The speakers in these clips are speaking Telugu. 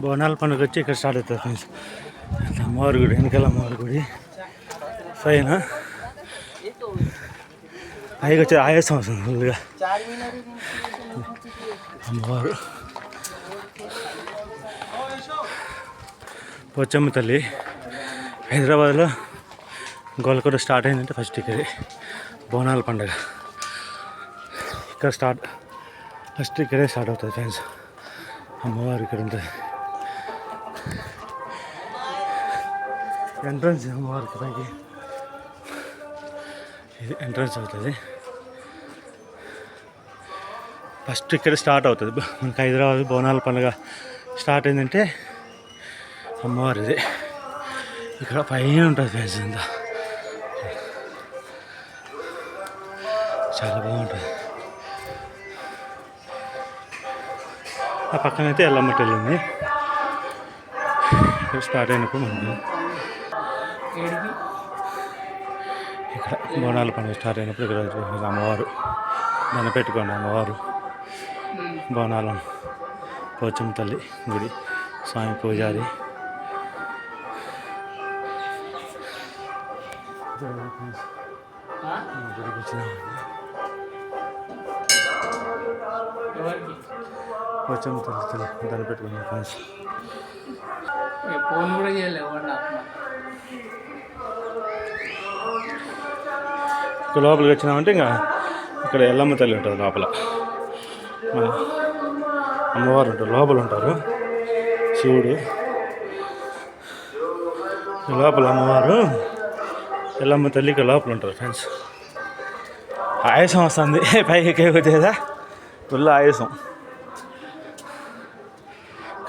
బోనాల పండుగ వచ్చి ఇక్కడ స్టార్ట్ అవుతుంది ఫ్రెండ్స్. అమ్మవారి గుడి, వెనకాల అమ్మవారి గుడి పైన పైకి వచ్చి ఆయాసం వస్తుంది ఫుల్గా. అమ్మవారు పోచమ్మ తల్లి. హైదరాబాద్లో గోల్కొండ స్టార్ట్ అయిందంటే ఫస్ట్ ఇక్కడే బోనాల పండుగ. ఇక్కడ ఫస్ట్ ఇక్కడే స్టార్ట్ అవుతుంది ఫ్రెండ్స్. అమ్మవారు ఇక్కడ ఉంటుంది. ఎంట్రన్స్ అమ్మవారికి పైకి ఇది ఎంట్రన్స్ అవుతుంది. ఫస్ట్ ఇక్కడ స్టార్ట్ అవుతుంది. మనకి హైదరాబాద్ బోనాల పండుగ స్టార్ట్ అయిందంటే అమ్మవారు ఇది ఇక్కడ పైన ఉంటుంది ఫ్రెండ్స్. అంతా చాలా బాగుంటుంది. ఆ పక్కన అయితే ఎల్లమ్మ తల్లి ఉంది. ఇక్కడ స్టార్ట్ అయినప్పుడు మనకు ఇక్కడ బోనాల పండుగ స్టార్ట్ అయినప్పుడు ఇక్కడ అమ్మవారు దాన్ని పెట్టుకోండి. అమ్మవారు బోనాలను పోచమ్మ తల్లి గుడి, స్వామి పూజారి గుడికి వచ్చిన పోచమ్మ తల్లి దాన్ని పెట్టుకున్నాను ఫ్రెండ్స్. ఫోన్ కూడా చేయలేవు. ఇక్కడ లోపలికి వచ్చినామంటే ఇంకా ఇక్కడ ఎల్లమ్మ తల్లి ఉంటుంది. లోపల మన అమ్మవారు ఉంటారు, లోపల ఉంటారు శివుడు. లోపల అమ్మవారు ఎల్లమ్మ తల్లి ఇక్కడ లోపల ఉంటారు ఫ్రెండ్స్. ఆయాసం వస్తుంది పైకి ఎక్కేదా, ఫుల్ ఆయాసం.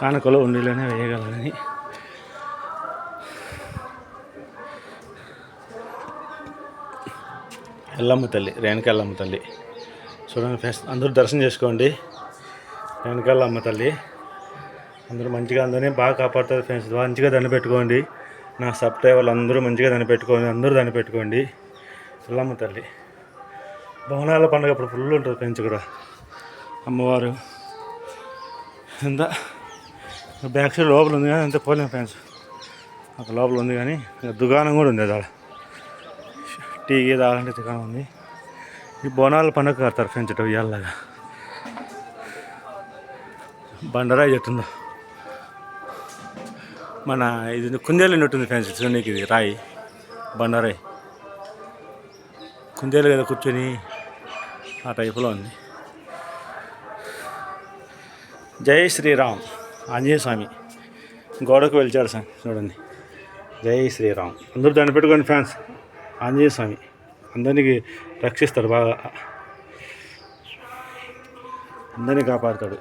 కానుకలో ఉండిలోనే వేయగలరని. ఎల్లమ్మ తల్లి, రేణుకా ఎల్లమ్మ తల్లి చూడండి ఫ్రెండ్స్. అందరూ దర్శనం చేసుకోండి. రేణుకా ఎల్లమ్మ తల్లి అందరూ మంచిగా అందరినీ బాగా కాపాడుతుంది ఫ్రెండ్స్. మంచిగా దండ పెట్టుకోండి. నా సబ్స్క్రైబర్లు అందరూ మంచిగా దండ పెట్టుకోండి. అందరూ దండ పెట్టుకోండి. ఎల్లమ్మ తల్లి బోనాల పండుగ అప్పుడు ఫుల్ ఉంటుంది ఫ్రెండ్స్. కూడా అమ్మవారు ఎంత బ్యాక్ సైడ్ లోపల ఉంది కానీ అంతే పోలేము ఫ్రెండ్స్. అక్కడ లోపల ఉంది కానీ దుకాణం కూడా ఉంది. అక్కడ టీ తాగాలంటే దుకాణం ఉంది. ఈ బోనాల పండుగ కడతారు ఫ్రెండ్స్. ఇటు ఇయ్యాలలాగా బండరాయి చెట్టుందో మన ఇది కుందేలు ఉంటుంది ఫ్రెండ్స్. చూడడానికి ఇది రాయి బండరాయి కుందేలు కదా కూర్చొని ఆ టైపులో ఉంది. జై శ్రీరామ్. ఆంజనేయ స్వామి గోడకు వెళ్చాడు సార్ చూడండి. జై శ్రీరామ్. అందరూ దాన్ని పెట్టుకోండి ఫ్యాన్స్. ఆంజనేయ స్వామి అందరికీ రక్షిస్తాడు, బాగా అందరినీ కాపాడుతాడు.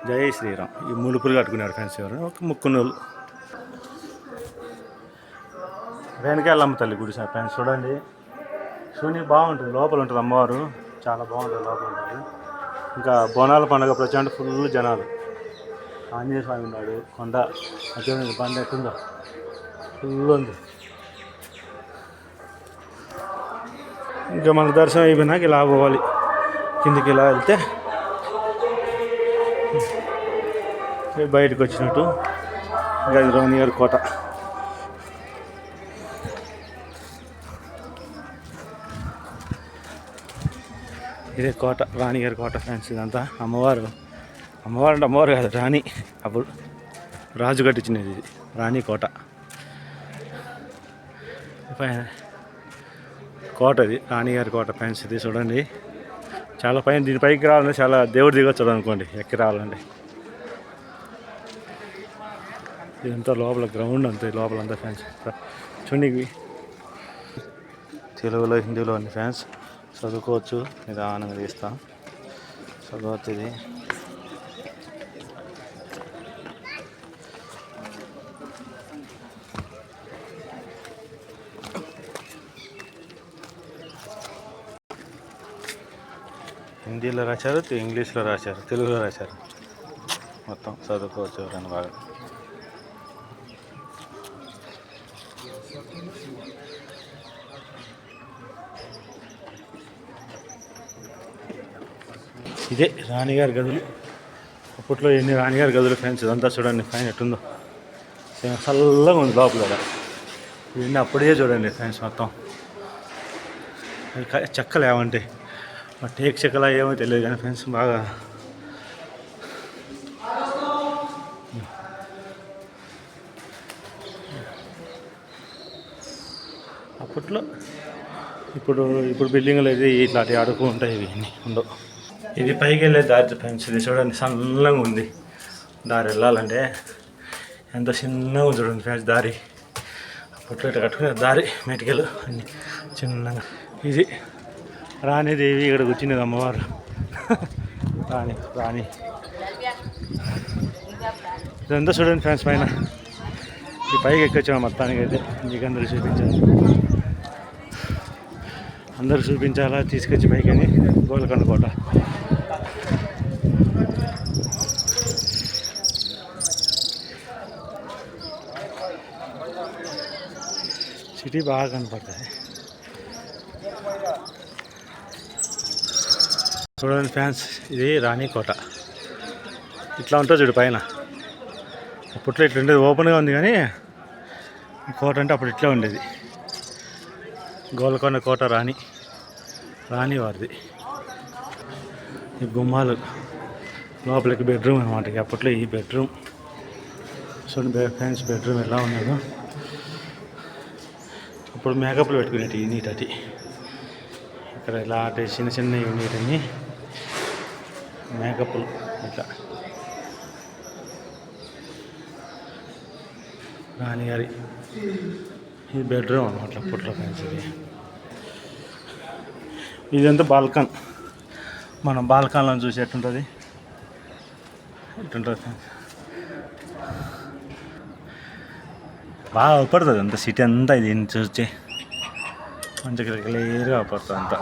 జై శ్రీరామ్. ఈ ములుపులు కట్టుకున్నారు ఫ్యాన్స్. ఎవరు ఒక ముక్కున్నోళ్ళు. రేణుకా ఎల్లమ్మ తల్లి గుడి సార్ ఫ్యాన్స్. చూడండి చూడడానికి బాగుంటుంది. లోపల ఉంటుంది అమ్మవారు, చాలా బాగుంటుంది. లోపల ఉంటుంది. ఇంకా బోనాల పండుగ ప్రచారం ఫుల్ జనాలు. ఆంజనేయ స్వామి ఉన్నాడు. కొండ అదే బండ ఎట్టుందో ఫుల్ ఉంది. ఇంకా మనకు దర్శనం అయిపోయినాక ఇలా పోవాలి కిందికి. ఇలా వెళ్తే బయటకు వచ్చినట్టు. ఇంకా రాణిగారి కోట. ఇదే కోట, రాణిగారి కోట ఫ్రెండ్స్. ఇదంతా అమ్మవారు అంటే అమ్మవారు కాదు, రాణి. అప్పుడు రాజు కట్టించినది ఇది రాణి కోట. కోట ఇది రాణిగారి కోట ఫ్రెండ్స్. ఇది చూడండి చాలా పైన. దీని పైకి రావాలంటే చాలా దేవుడు దిగొచ్చు అనుకోండి ఎక్కి రావాలంటే. ఇదంతా లోపల గ్రౌండ్ అంతే, లోపలంతా ఫ్యాన్స్. చూడండి తెలుగులో హిందీలో అన్ని ఫ్యాన్స్ చదువుకోవచ్చు. నిదానంగా తీస్తాం, చదవచ్చు. ఇది హిందీలో రాశారు, ఇంగ్లీష్లో రాశారు, తెలుగులో రాశారు. మొత్తం చదువుకోవచ్చు ఎవరైనా బాగా. ఇదే రాణిగారి గదులు. అప్పట్లో ఎన్ని రాణిగారు గదులు ఫ్రెండ్స్. ఇదంతా చూడండి పైన ఎట్టుందో చల్లగా ఉంది లోపల కూడా. ఇవన్నీ అప్పుడే చూడండి ఫ్రెండ్స్. మొత్తం చెక్కలు ఏమంటే టేక్ చెక్కలా ఏమో తెలియదు కానీ ఫ్రెండ్స్ బాగా అప్పట్లో ఇప్పుడు బిల్డింగ్లు అయితే ఇట్లాంటి అడుగు ఉంటాయి, ఇవన్నీ ఉండవు. ఇది పైకి వెళ్ళే దారి ఫ్రెండ్స్. ఇది చూడండి సన్నగా ఉంది దారి. వెళ్ళాలంటే ఎంత చిన్నగా చూడండి ఫ్రెండ్స్ దారి. అప్పట్లో ఇట్లా కట్టుకునే దారి మెటికలు అన్నీ చిన్నగా. ఇది రాణిదేవి ఇక్కడ కూర్చునేది అమ్మవారు. రాణి ఇదంతా చూడండి ఫ్రెండ్స్ పైన. ఈ పైకి ఎక్కొచ్చాము మొత్తానికి అయితే. మీకు అందరూ చూపించాలి, అందరూ చూపించాలా తీసుకొచ్చి పైకి అని. గోల్కొండ కోట సిటీ బాగా కనపడుతుంది. చూడండి ఫ్యాన్స్, ఇది రాణి కోట. ఇట్లా ఉంటుంది చూడు పైన. అప్పట్లో ఇట్లా ఉండేది, ఓపెన్గా ఉంది కానీ కోట అంటే అప్పుడు ఇట్లా ఉండేది. గోల్కొండ కోట రాణి వారిది. ఈ గుమ్మాలు లోపలికి బెడ్రూమ్ అనమాట. అప్పట్లో ఈ బెడ్రూమ్ చూడండి ఫ్యాన్స్. బెడ్రూమ్ ఎలా ఉన్నదో. అప్పుడు మేకప్లు పెట్టుకునేటి యూనిట్ అది. ఇక్కడ ఇలా చిన్న చిన్న యూనిట్ అన్ని మేకప్లు ఇట్లా. రాణిగారి ఇది బెడ్రూమ్ అనమాట అప్పట్లో ఫ్రెండ్స్. ఇదంతా బాల్కన్. మనం బాల్కన్లో చూసి ఎట్టుంటుంది ఫ్రెండ్స్. బాగా అవపడుతుంది అంత సిటీ అంతా. ఇది చూస్తే మంచిగా క్లియర్గా అవపడుతుంది అంతా.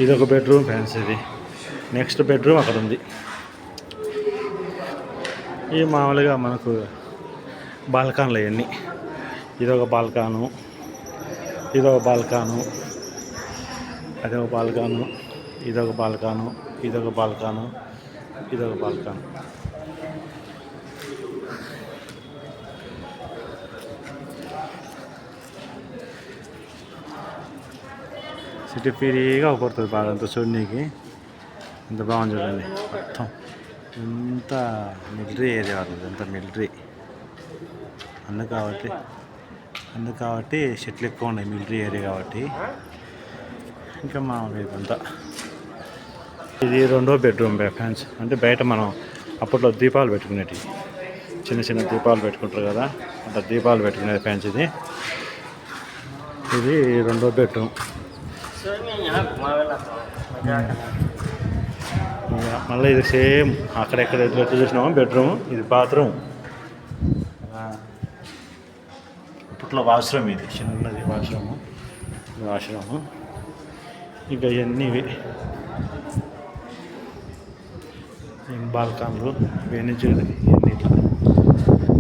ఇది ఒక బెడ్రూమ్ ఫ్రెండ్స్. ఇది నెక్స్ట్ బెడ్రూమ్ అక్కడ ఉంది. ఈ మామూలుగా మనకు బాల్కాన్లు అవన్నీ. ఇదొక బాల్కాను, ఇదొక బాల్కాను, అదొక బాల్కాను, ఇదొక బాల్కాను, ఇదొక బాల్కాను, ఇదొక బాల్కాను. సిటీ ఫ్రీగా అవపడుతుంది బాగా అంతా చూడడానికి. ఇంత బాగుంది చూడండి. మొత్తం ఇంత మిలిటరీ ఏరియా ఉంది. అంత మిలిటరీ కాబట్టి చెట్లు ఎక్కువ ఉన్నాయి మిలిటరీ ఏరియా కాబట్టి. ఇంకా మా ఇదంతా ఇది రెండో బెడ్రూమ్ ఫ్యాన్స్. అంటే బయట మనం అప్పట్లో దీపాలు పెట్టుకునేటివి, చిన్న చిన్న దీపాలు పెట్టుకుంటారు కదా, అంత దీపాలు పెట్టుకునేది ఫ్యాన్స్. ఇది రెండో బెడ్రూమ్. మళ్ళీ ఇది సేమ్ అక్కడెక్కడ ఎట్లా చూసినామో బెడ్రూమ్. ఇది బాత్రూమ్. ఇప్పట్లో వాష్రూమ్. ఇది చిన్నది వాష్రూము. ఇంకా ఇవన్నీ బాల్కాన్లు ఇవన్నీ చూడండి. ఇవన్నీ ఇట్లా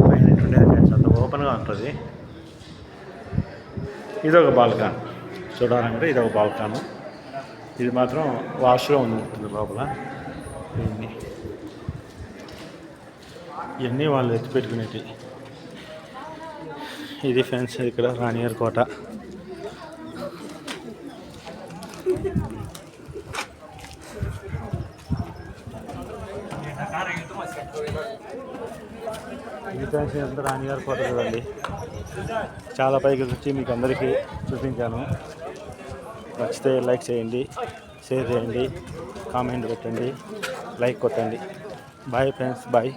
పైన ఇట్లుండేది ఫ్రెండ్స్. అంత ఓపెన్గా ఉంటుంది. ఇదొక బాల్కాన్ చూడాలంటే ఇదొక బాల్కాను. ఇది మాత్రం వాష్రూమ్ ఉంటుంది లోపల. ఇవన్నీ వాళ్ళు ఎత్తి పెట్టుకునేవి. ఇది ఫ్రెండ్స్ ఇక్కడ రాణిగారి కోట. ఇది ఫ్రెండ్స్ ఎంత రాణిగారి కోట చూడండి. చాలా పైకి వచ్చి మీకు అందరికీ చూపించాను. నచ్చితే లైక్ చేయండి, షేర్ చేయండి, కామెంట్ పెట్టండి, లైక్ కొట్టండి. Bye friends, bye.